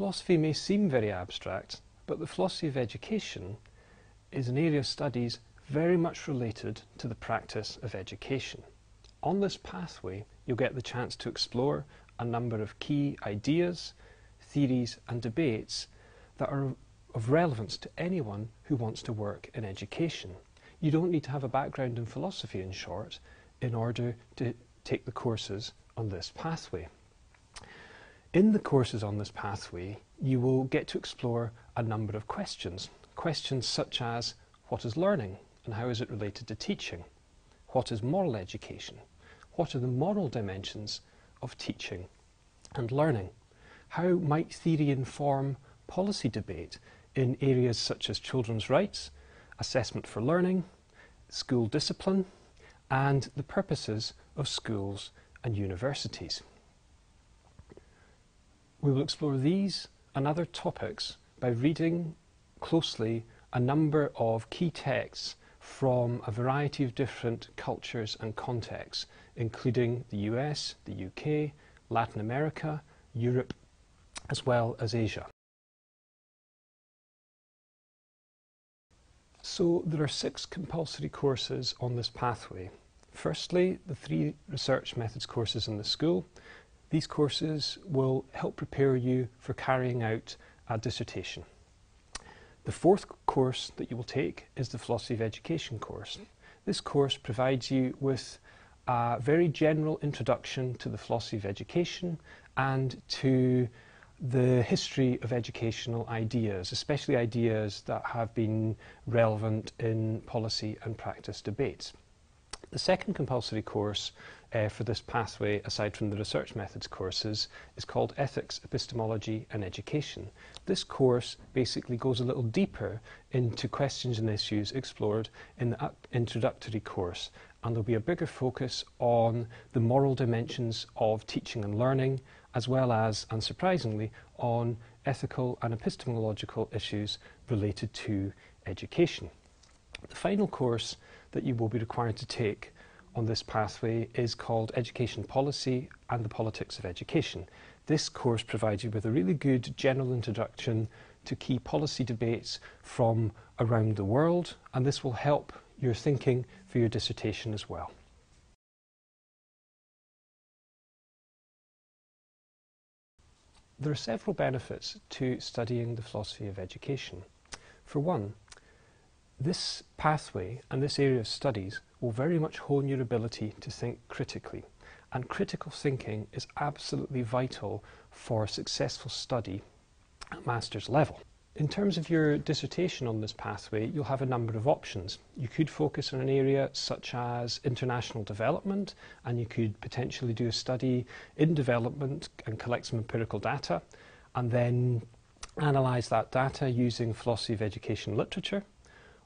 Philosophy may seem very abstract, but the philosophy of education is an area of studies very much related to the practice of education. On this pathway, you'll get the chance to explore a number of key ideas, theories and debates that are of relevance to anyone who wants to work in education. You don't need to have a background in philosophy, in short, in order to take the courses on this pathway. In the courses on this pathway, you will get to explore a number of questions. Questions such as, what is learning and how is it related to teaching? What is moral education? What are the moral dimensions of teaching and learning? How might theory inform policy debate in areas such as children's rights, assessment for learning, school discipline, and the purposes of schools and universities? We will explore these and other topics by reading closely a number of key texts from a variety of different cultures and contexts, including the US, the UK, Latin America, Europe, as well as Asia. So there are 6 compulsory courses on this pathway. Firstly, the 3 research methods courses in the school. These courses will help prepare you for carrying out a dissertation. The 4th course that you will take is the Philosophy of Education course. This course provides you with a very general introduction to the philosophy of education and to the history of educational ideas, especially ideas that have been relevant in policy and practice debates. The 2nd compulsory course for this pathway, aside from the research methods courses, is called Ethics, Epistemology and Education. This course basically goes a little deeper into questions and issues explored in the introductory course, and there'll be a bigger focus on the moral dimensions of teaching and learning, as well as, unsurprisingly, on ethical and epistemological issues related to education. The final course that you will be required to take on this pathway is called Education Policy and the Politics of Education. This course provides you with a really good general introduction to key policy debates from around the world, and this will help your thinking for your dissertation as well. There are several benefits to studying the philosophy of education. For one, this pathway and this area of studies will very much hone your ability to think critically, and critical thinking is absolutely vital for successful study at master's level. In terms of your dissertation on this pathway, you'll have a number of options. You could focus on an area such as international development, and you could potentially do a study in development and collect some empirical data, and then analyse that data using philosophy of education literature.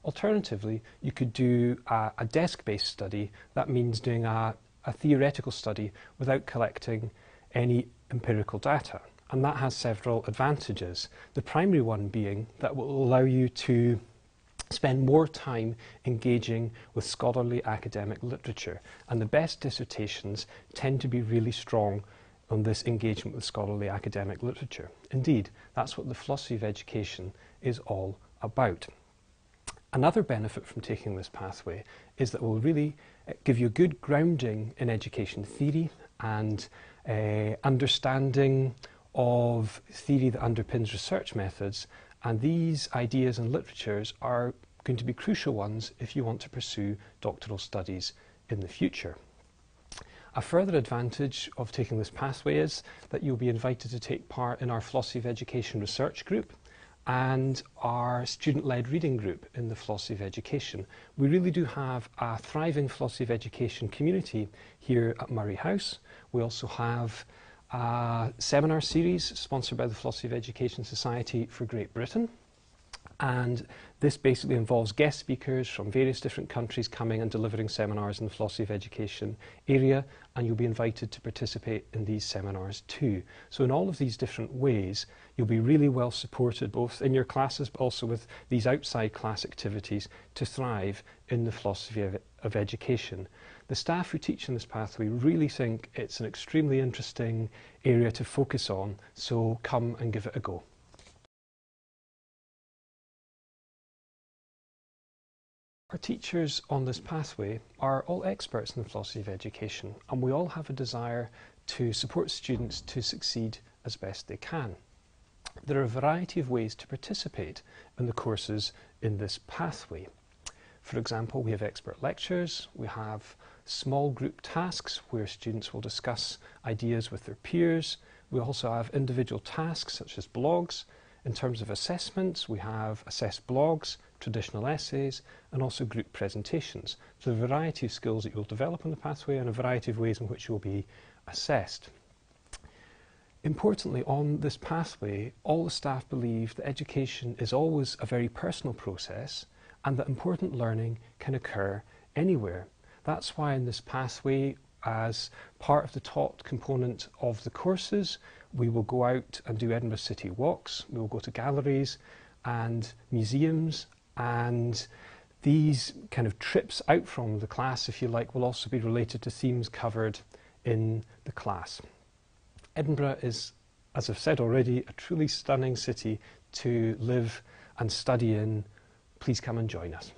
Alternatively, you could do a desk-based study. That means doing a theoretical study without collecting any empirical data. And that has several advantages. The primary one being that will allow you to spend more time engaging with scholarly academic literature. And the best dissertations tend to be really strong on this engagement with scholarly academic literature. Indeed, that's what the philosophy of education is all about. Another benefit from taking this pathway is that it will really give you a good grounding in education theory and understanding of theory that underpins research methods, and these ideas and literatures are going to be crucial ones if you want to pursue doctoral studies in the future. A further advantage of taking this pathway is that you'll be invited to take part in our Philosophy of Education research group and our student-led reading group in the Philosophy of Education. We really do have a thriving Philosophy of Education community here at Murray House. We also have a seminar series sponsored by the Philosophy of Education Society for Great Britain. And this basically involves guest speakers from various different countries coming and delivering seminars in the philosophy of education area, and you'll be invited to participate in these seminars too. So in all of these different ways, you'll be really well supported both in your classes but also with these outside class activities to thrive in the philosophy of education. The staff who teach in this pathway really think it's an extremely interesting area to focus on, so come and give it a go. Our teachers on this pathway are all experts in the philosophy of education, and we all have a desire to support students to succeed as best they can. There are a variety of ways to participate in the courses in this pathway. For example, we have expert lectures, we have small group tasks where students will discuss ideas with their peers. We also have individual tasks such as blogs. In terms of assessments, we have assessed blogs, traditional essays, and also group presentations. So a variety of skills that you'll develop in the pathway and a variety of ways in which you'll be assessed. Importantly, on this pathway, all the staff believe that education is always a very personal process and that important learning can occur anywhere. That's why in this pathway, as part of the taught component of the courses, we will go out and do Edinburgh City walks, we will go to galleries and museums, and these kind of trips out from the class, if you like, will also be related to themes covered in the class. Edinburgh is, as I've said already, a truly stunning city to live and study in. Please come and join us.